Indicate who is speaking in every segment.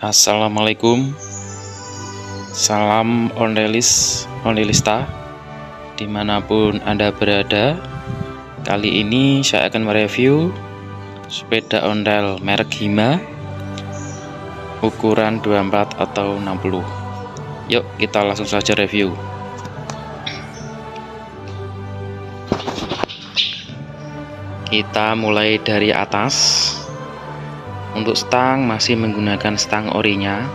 Speaker 1: Assalamualaikum, salam ondelis, ondelista, dimanapun Anda berada. Kali ini saya akan mereview sepeda ondel merek Hima, ukuran 24 atau 60. Yuk kita langsung saja review. Kita mulai dari atas. Untuk stang masih menggunakan stang orinya,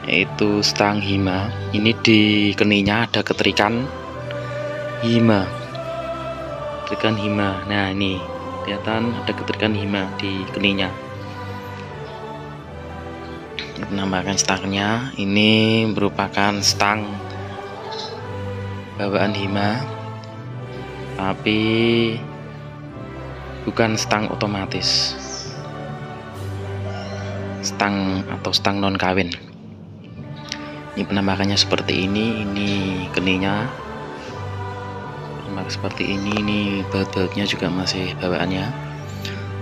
Speaker 1: yaitu stang Hima. Ini di keninya ada keterikan Hima, keterikan Hima. Nah ini kelihatan ada keterikan Hima di keninya. Menambahkan stangnya, ini merupakan stang bawaan Hima, tapi bukan stang otomatis, stang atau stang non kawin. Ini penambahannya seperti ini keninya seperti ini baut-bautnya juga masih bawaannya.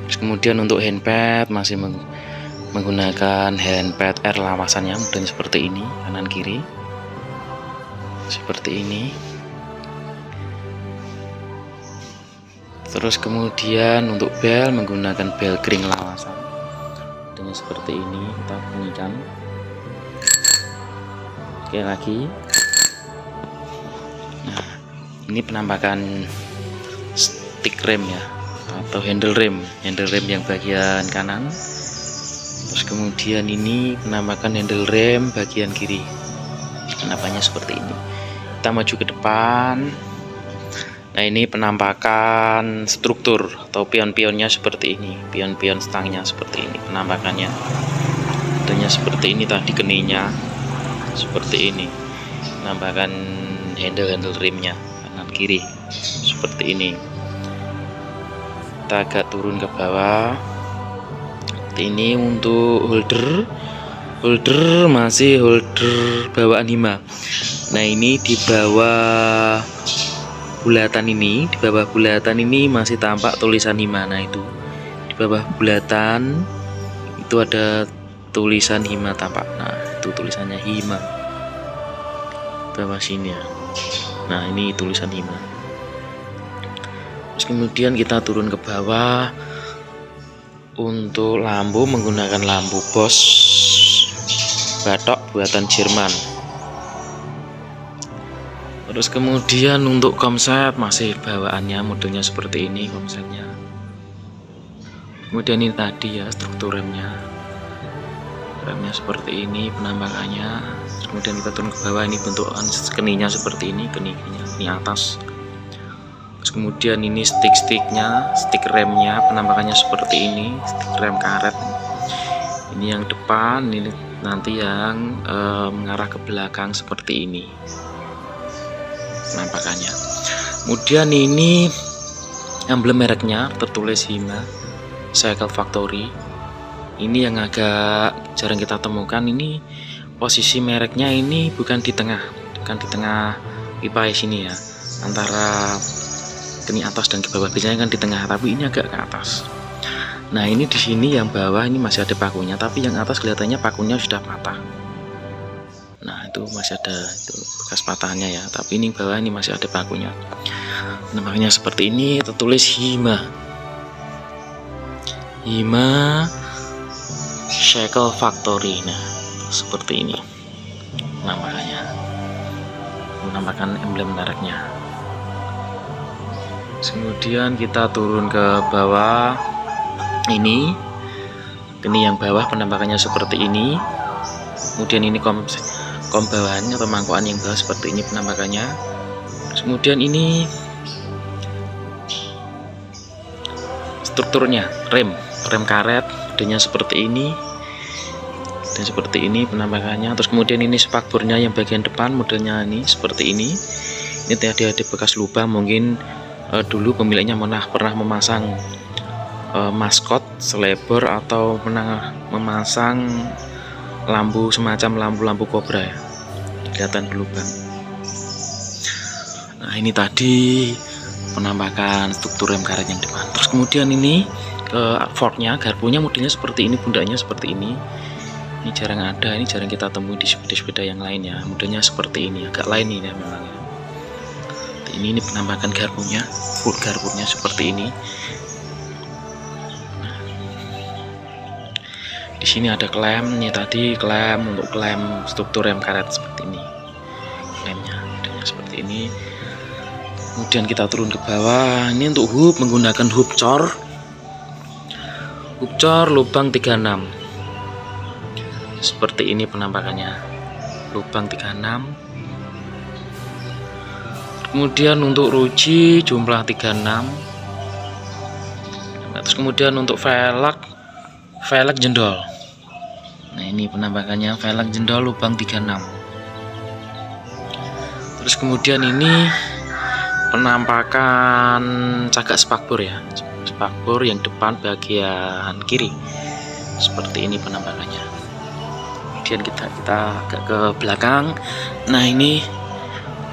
Speaker 1: Terus kemudian untuk handpad masih menggunakan handpad R lawasannya, modelnya seperti ini, kanan kiri seperti ini. Terus kemudian untuk bel menggunakan bel kering lawasan, seperti ini. Kita bunyikan sekali lagi. Nah ini penampakan stick rem ya, atau handle rem yang bagian kanan. Terus kemudian ini penampakan handle rem bagian kiri, penampakannya seperti ini. Kita maju ke depan. Nah ini penampakan struktur atau pion-pionnya seperti ini, pion-pion stangnya seperti ini penampakannya. Adanya seperti ini tadi, keninya seperti ini, penampakan handle rimnya kanan kiri seperti ini. Kita agak turun ke bawah. Ini untuk holder masih holder bawaan Hima. Nah ini di bawah bulatan ini, di bawah bulatan ini masih tampak tulisan Hima. Nah itu di bawah bulatan itu ada tulisan Hima tampak. Nah itu tulisannya Hima bawah sini ya. Nah ini tulisan Hima. Terus kemudian kita turun ke bawah. Untuk lampu menggunakan lampu Bosch batok buatan Jerman. Terus kemudian untuk komset masih bawaannya, modelnya seperti ini komsetnya. Kemudian ini tadi ya struktur remnya seperti ini penampakannya. Terus kemudian kita turun ke bawah, ini bentukan keninya seperti ini, keni atas. Terus kemudian ini stick remnya penampakannya seperti ini, stick rem karet. Ini yang depan, ini nanti yang mengarah ke belakang seperti ini penampakannya. Kemudian ini emblem mereknya tertulis Hima Cycle Factory. Ini yang agak jarang kita temukan. Ini posisi mereknya ini bukan di tengah pipa sini ya, antara keni atas dan ke bawah. Biasanya kan di tengah, tapi ini agak ke atas. Nah ini di sini yang bawah ini masih ada pakunya, tapi yang atas kelihatannya pakunya sudah patah. Nah itu masih ada itu bekas patahnya ya, tapi ini bawah ini masih ada pakunya. Namanya seperti ini, tertulis Hima Cycle Factory. Nah seperti ini menampakkan emblem mereknya. Kemudian kita turun ke bawah. Ini yang bawah penampakannya seperti ini. Kemudian ini kom bawahannya atau mangkokan yang bawah seperti ini penampakannya. Kemudian ini strukturnya rem karet, adanya seperti ini dan seperti ini penampakannya. Terus kemudian ini spakbornya yang bagian depan, modelnya ini seperti ini. Ini tadi ada bekas lubang, mungkin dulu pemiliknya pernah memasang maskot selebor atau pernah memasang lampu semacam lampu kobra ya, kelihatan lubang. Nah ini tadi penampakan struktur rem karet yang depan. Terus kemudian ini forknya, garpunya modelnya seperti ini, pundaknya seperti ini. Ini jarang ada, ini jarang kita temui di sepeda-sepeda yang lain ya. Modelnya seperti ini, agak lain ini ya memang ya. Ini penampakan garpunya, full garpunya seperti ini. Di sini ada klem, ini tadi klem untuk klem struktur rem karet seperti ini. Klemnya modelnya seperti ini. Kemudian kita turun ke bawah. Ini untuk hub menggunakan hub cor. Hub cor lubang 36. Seperti ini penampakannya. Lubang 36. Kemudian untuk ruji jumlah 36. Terus kemudian untuk velg jendol. Nah, ini penampakannya velg jendol lubang 36. Terus kemudian ini penampakan cagak spakbor ya. Spakbor yang depan bagian kiri. Seperti ini penampakannya. Kemudian kita agak ke belakang. Nah, ini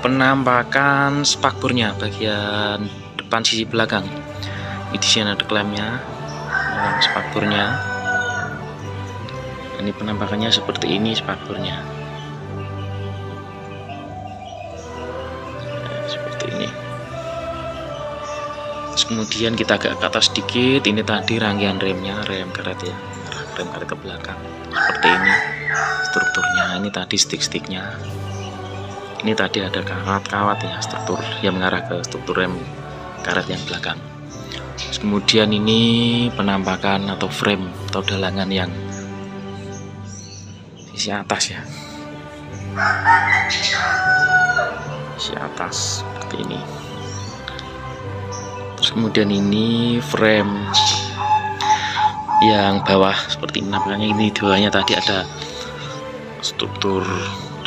Speaker 1: penampakan spakbornya bagian depan sisi belakang. Ini di sini ada klemnya, spakbornya. Ini penampakannya seperti ini spakbornya. Seperti ini. Terus kemudian kita agak ke atas sedikit. Ini tadi rangkaian remnya, rem karet ya, rem karet ke belakang. Seperti ini strukturnya. Ini tadi stick-sticknya. Ini tadi ada kawat-kawat ya, struktur yang mengarah ke struktur rem karet yang belakang. Terus kemudian ini penampakan atau frame atau dalangan yang sisi atas ya, sisi atas seperti ini. Terus kemudian ini frame yang bawah seperti ini penampakannya. Ini di bawahnya tadi ada struktur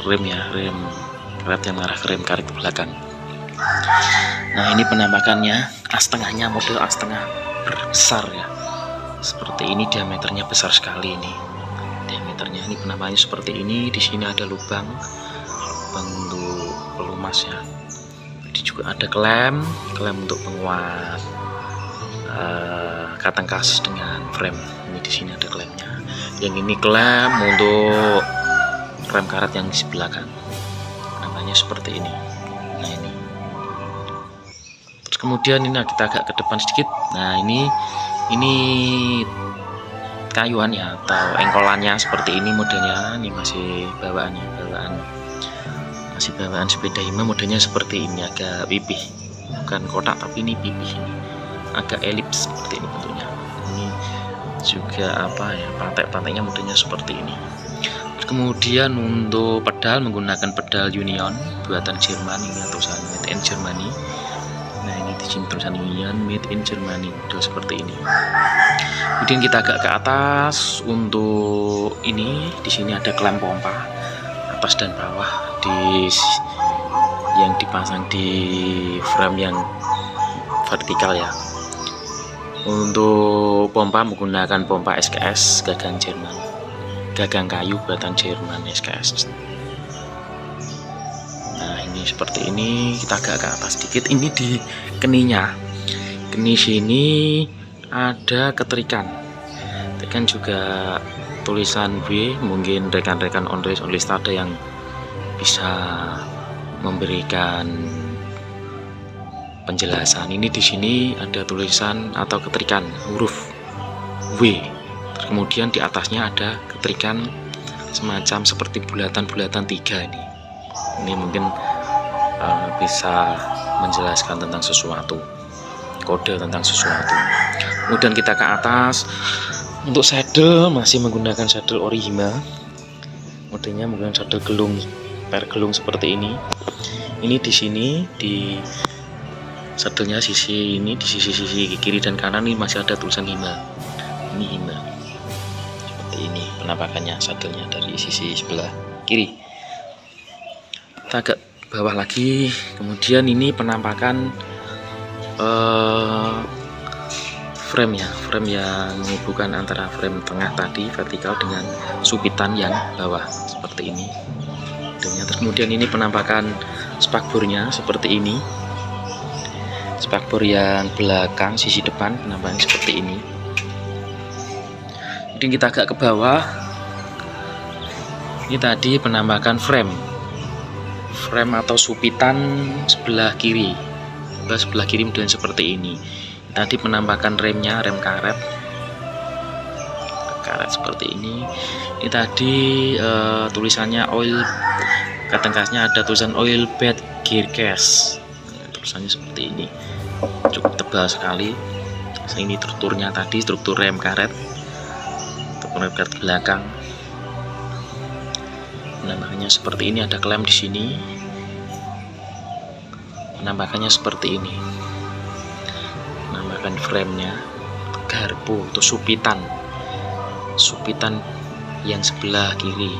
Speaker 1: rem ya, rem karet yang mengarah ke rem karet ke belakang. Nah, ini penampakannya. As tengahnya model as tengah besar ya, seperti ini, diameternya besar sekali ini diameternya. Ini penampakannya seperti ini. Di sini ada lubang untuk pelumas ya. Jadi juga ada klem untuk penguat katang kas dengan frame. Ini di sini ada klemnya. Yang ini klem untuk rem karet yang di belakang. Seperti ini. Nah, ini terus kemudian ini kita agak ke depan sedikit. Nah, ini kayuan ya atau engkolannya seperti ini modelnya. Ini masih bawaan sepeda Hima. Modelnya seperti ini, agak pipih, bukan kotak tapi ini pipih, ini agak elips seperti ini bentuknya. Ini juga apa ya, pantai-pantainya modelnya seperti ini. Kemudian untuk pedal menggunakan pedal Union buatan Jerman. Ini tulisan made in Germany. Nah, ini di sini tulisan Union made in Germany, model seperti ini. Kemudian kita agak ke atas. Untuk ini di sini ada klem pompa atas dan bawah yang dipasang di frame yang vertikal ya. Untuk pompa menggunakan pompa SKS gagang Jerman, gagang kayu buatan Jerman SKS. Nah, ini seperti ini. Kita agak ke atas sedikit. Ini di keninya, keni sini ada keterikan juga tulisan B. Mungkin rekan-rekan onlist ada yang bisa memberikan penjelasan. Ini di sini ada tulisan atau keterikan huruf W. Kemudian di atasnya ada keterikan semacam seperti bulatan-bulatan 3 ini. Ini mungkin bisa menjelaskan tentang sesuatu, kode tentang sesuatu. Kemudian kita ke atas. Untuk saddle masih menggunakan saddle ori Hima. Modelnya menggunakan saddle gelung, per gelung seperti ini. Ini di sini di saddlenya sisi ini, di sisi kiri dan kanan ini masih ada tulisan Hima. Ini Hima. Ini penampakannya saddlenya dari sisi sebelah kiri. Kita agak bawah lagi. Kemudian ini penampakan frame ya, frame yang menghubungkan antara frame tengah tadi vertikal dengan supitan yang bawah seperti ini. Terus kemudian ini penampakan spakbornya seperti ini. Spakbor yang belakang sisi depan penampakannya seperti ini. Kemudian kita agak ke bawah. Ini tadi penambahkan frame atau supitan sebelah kiri. Sebelah kiri modelnya seperti ini. Tadi penambahkan remnya, rem karet seperti ini. Ini tadi tulisannya oil, katengkasnya ada tulisan oil bed gear case. Tulisannya seperti ini, cukup tebal sekali. Ini strukturnya tadi, struktur rem karet belakang. Penambahannya seperti ini, ada klem di sini. Penambahannya seperti ini. Menambahkan framenya, garpu atau supitan yang sebelah kiri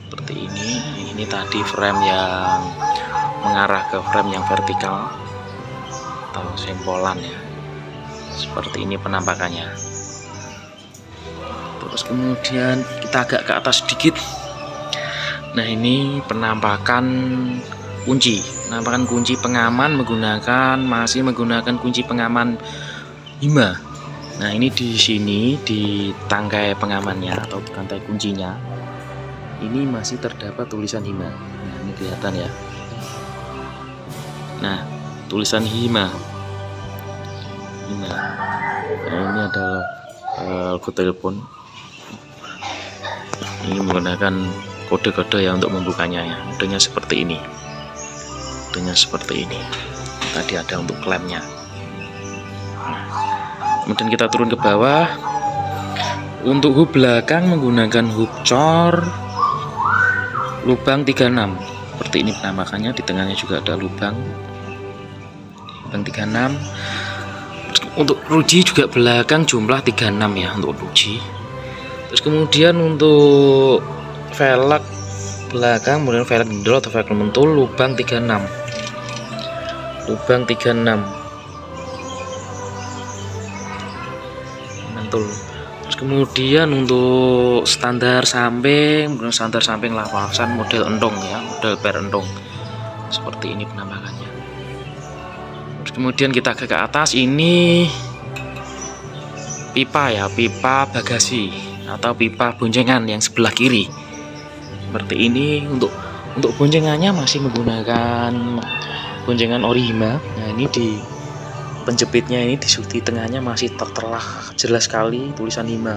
Speaker 1: seperti ini. Ini tadi frame yang mengarah ke frame yang vertikal atau sempolan ya, seperti ini penampakannya. Terus kemudian kita agak ke atas sedikit. Nah, ini penampakan kunci pengaman masih menggunakan kunci pengaman Hima. Nah, ini di sini di tangkai pengamannya atau tangkai kuncinya ini masih terdapat tulisan Hima. Nah, ini kelihatan ya. Nah, tulisan Hima. Nah, ini adalah logo telepon. Ini menggunakan kode-kode ya untuk membukanya ya. Kodenya seperti ini. Tadi ada untuk klemnya. Kemudian kita turun ke bawah. Untuk hub belakang menggunakan hub cor lubang 36. Seperti ini penampakannya. Di tengahnya juga ada lubang 36. Untuk ruji juga belakang jumlah 36 ya untuk ruji. Terus kemudian untuk velg belakang, kemudian velg gendol atau velg mentul lubang 36. Terus kemudian untuk standar samping lapasan model endong ya, model per endong seperti ini penampakannya. Terus kemudian kita ke atas, ini pipa ya, pipa bagasi atau pipa boncengan yang sebelah kiri seperti ini. Untuk boncengannya masih menggunakan boncengan ori Hima. Nah, ini di penjepitnya ini di tengahnya masih tertera jelas sekali tulisan Hima.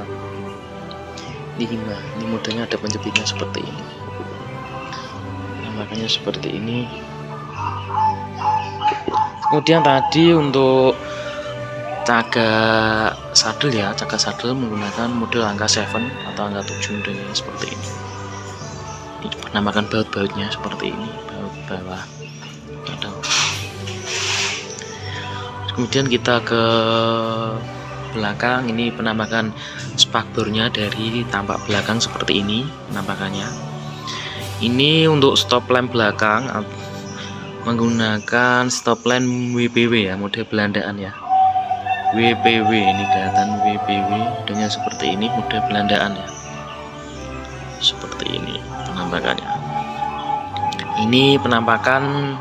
Speaker 1: Ini Hima, ini modelnya ada penjepitnya seperti ini. Nah, makanya seperti ini. Kemudian tadi untuk caga sadel menggunakan model angka 7 atau angka 7 modelnya seperti ini. Penambahkan baut-bautnya seperti ini, baut bawah kadang. Kemudian kita ke belakang, ini penambahan spakbornya dari tampak belakang seperti ini penampakannya. Ini untuk stop lamp belakang menggunakan stop lamp WPW ya, model Belandaan ya. WPW, ini kelihatan WPW, modelnya seperti ini, model Belandaan ya. Seperti ini penampakannya. Ini penampakan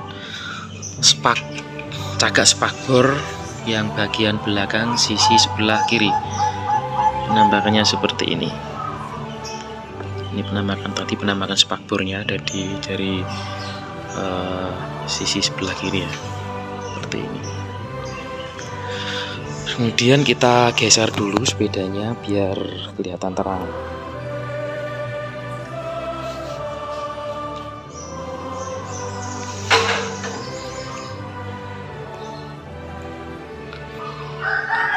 Speaker 1: cagak spakbor yang bagian belakang sisi sebelah kiri. Penampakannya seperti ini. Ini penampakan spakbornya ada dari sisi sebelah kiri ya, seperti ini. Kemudian kita geser dulu sepedanya biar kelihatan terang.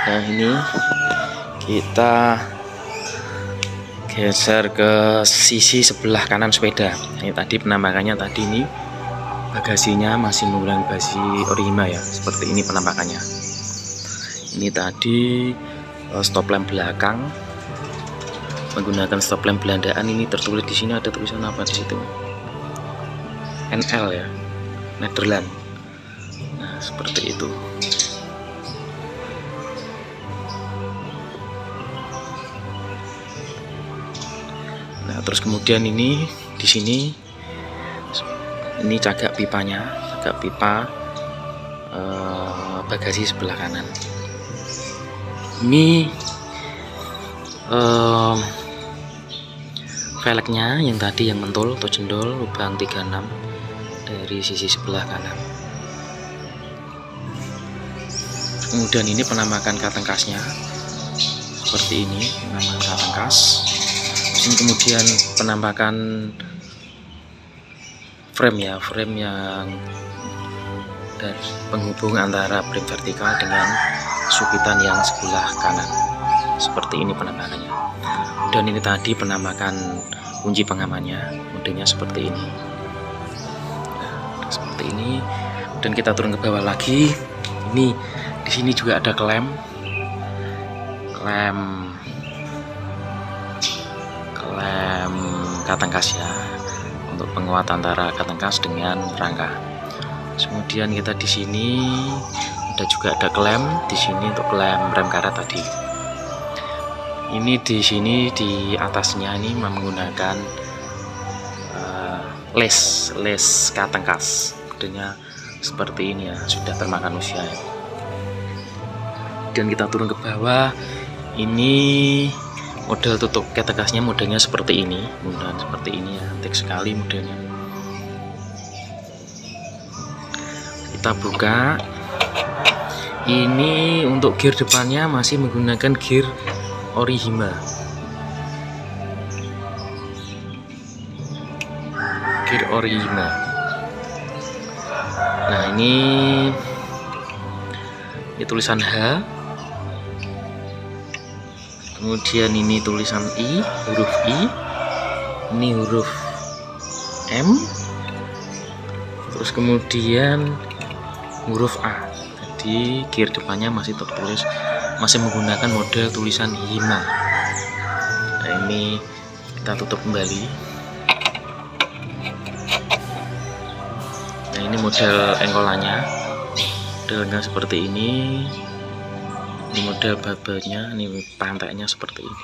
Speaker 1: Nah, ini kita geser ke sisi sebelah kanan sepeda. Ini tadi penampakannya tadi ini bagasinya masih menggunakan bagasi ori Hima ya, seperti ini penampakannya. Ini tadi stop lamp belakang menggunakan stop lamp Belandaan. Ini tertulis di sini, ada tulisan apa di situ? NL ya, Nederland. Nah, seperti itu. Nah, terus kemudian ini di sini ini cagak pipanya, cagak pipa bagasi sebelah kanan. Ini velgnya yang tadi yang mentul atau jendol lubang 36 dari sisi sebelah kanan. Kemudian ini penampakan kateng kasnya seperti ini, penampakan kateng kas. Ini kemudian penampakan frame ya, frame yang dan penghubung antara frame vertikal dengan supitan yang sebelah kanan. Seperti ini penampakannya. Dan ini tadi penampakan kunci pengamannya, modelnya seperti ini. Nah, seperti ini. Dan kita turun ke bawah lagi. Ini di sini juga ada klem kateng kas ya, untuk penguat antara kateng kas dengan rangka. Kemudian kita di sini juga ada klem di sini untuk klem rem karet tadi. Ini di sini di atasnya ini menggunakan les kateng kas, modelnya seperti ini ya, sudah termakan usia ya. Dan kita turun ke bawah, ini model tutup kateng kasnya modelnya seperti ini, mudah seperti ini ya, cantik sekali modelnya. Kita buka, ini untuk gear depannya masih menggunakan gear Orihime. Gear Orihime. Nah, ini tulisan H. Kemudian ini tulisan I, huruf I. Ini huruf M. Terus kemudian huruf A. Jadi gear depannya masih tertulis, masih menggunakan model tulisan Hima. Nah, ini kita tutup kembali. Nah, ini model engkolannya, modelnya seperti ini. Ini model babanya, ini pantainya seperti ini.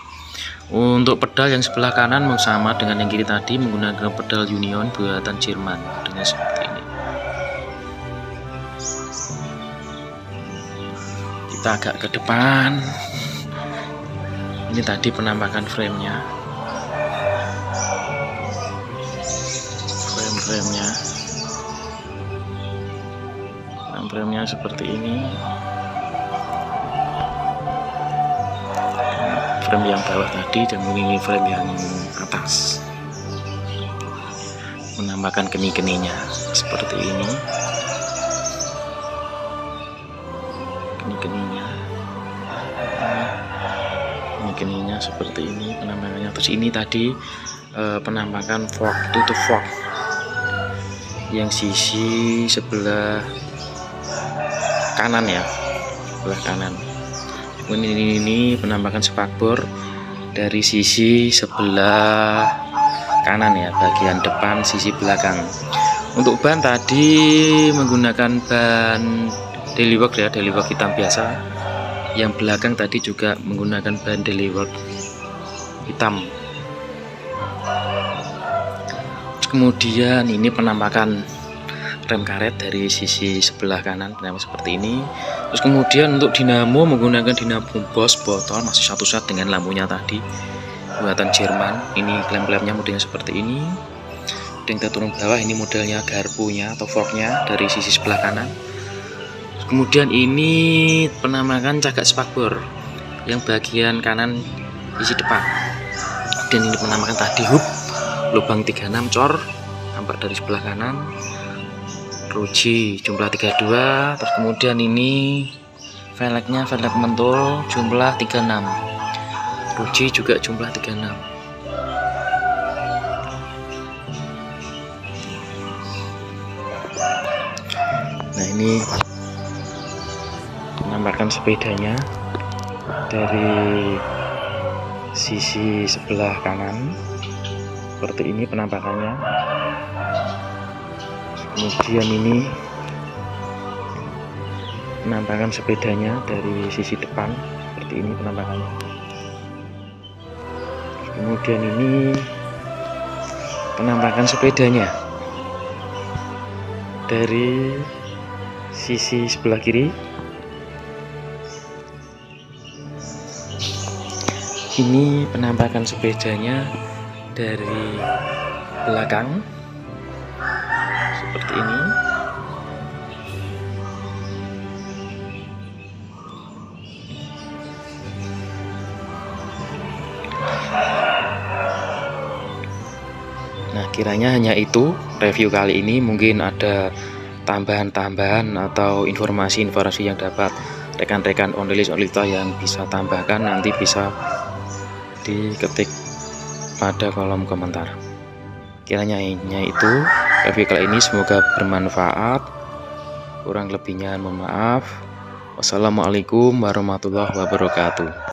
Speaker 1: Untuk pedal yang sebelah kanan sama dengan yang kiri tadi, menggunakan pedal Union buatan Jerman dengan seperti ini. Kita agak ke depan. Ini tadi penampakan frame-nya. Frame-nya seperti ini. Frame yang bawah tadi dan ini frame yang atas. Menampakkan keni-keninya seperti ini. Keninya seperti ini penampakannya. Terus ini tadi penampakan fork, tutup fork yang sisi sebelah kanan ya, sebelah kanan. Kemudian ini penampakan spakbor dari sisi sebelah kanan ya, bagian depan sisi belakang. Untuk ban tadi menggunakan ban Dailywork ya, Dailywork hitam biasa. Yang belakang tadi juga menggunakan ban Dailywork hitam. Kemudian ini penampakan rem karet dari sisi sebelah kanan seperti ini. Terus kemudian untuk dinamo menggunakan dinamo Bosch botol, masih satu set dengan lampunya tadi buatan Jerman. Ini klem-klemnya modelnya seperti ini. Dan kita turun bawah, ini modelnya garpunya atau forknya dari sisi sebelah kanan. Kemudian ini penampakan cagak spakbor yang bagian kanan sisi depan. Dan ini penampakan tadi hub lubang 36 cor, tampak dari sebelah kanan. Ruji jumlah 32. Terus kemudian ini velgnya velg mentul jumlah 36. Ruji juga jumlah 36. Nah, ini menampakkan sepedanya dari sisi sebelah kanan seperti ini penampakannya. Kemudian ini penampakan sepedanya dari sisi depan seperti ini penampakannya. Kemudian ini penampakan sepedanya dari sisi sebelah kiri. Ini penampakan sepedanya dari belakang seperti ini. Nah, kiranya hanya itu review kali ini. Mungkin ada tambahan-tambahan atau informasi-informasi yang dapat rekan-rekan onlilis onlita yang bisa tambahkan, nanti bisa diketik pada kolom komentar. Kiranya hanya itu review kali ini, semoga bermanfaat. Kurang lebihnya mohon maaf. Wassalamualaikum warahmatullahi wabarakatuh.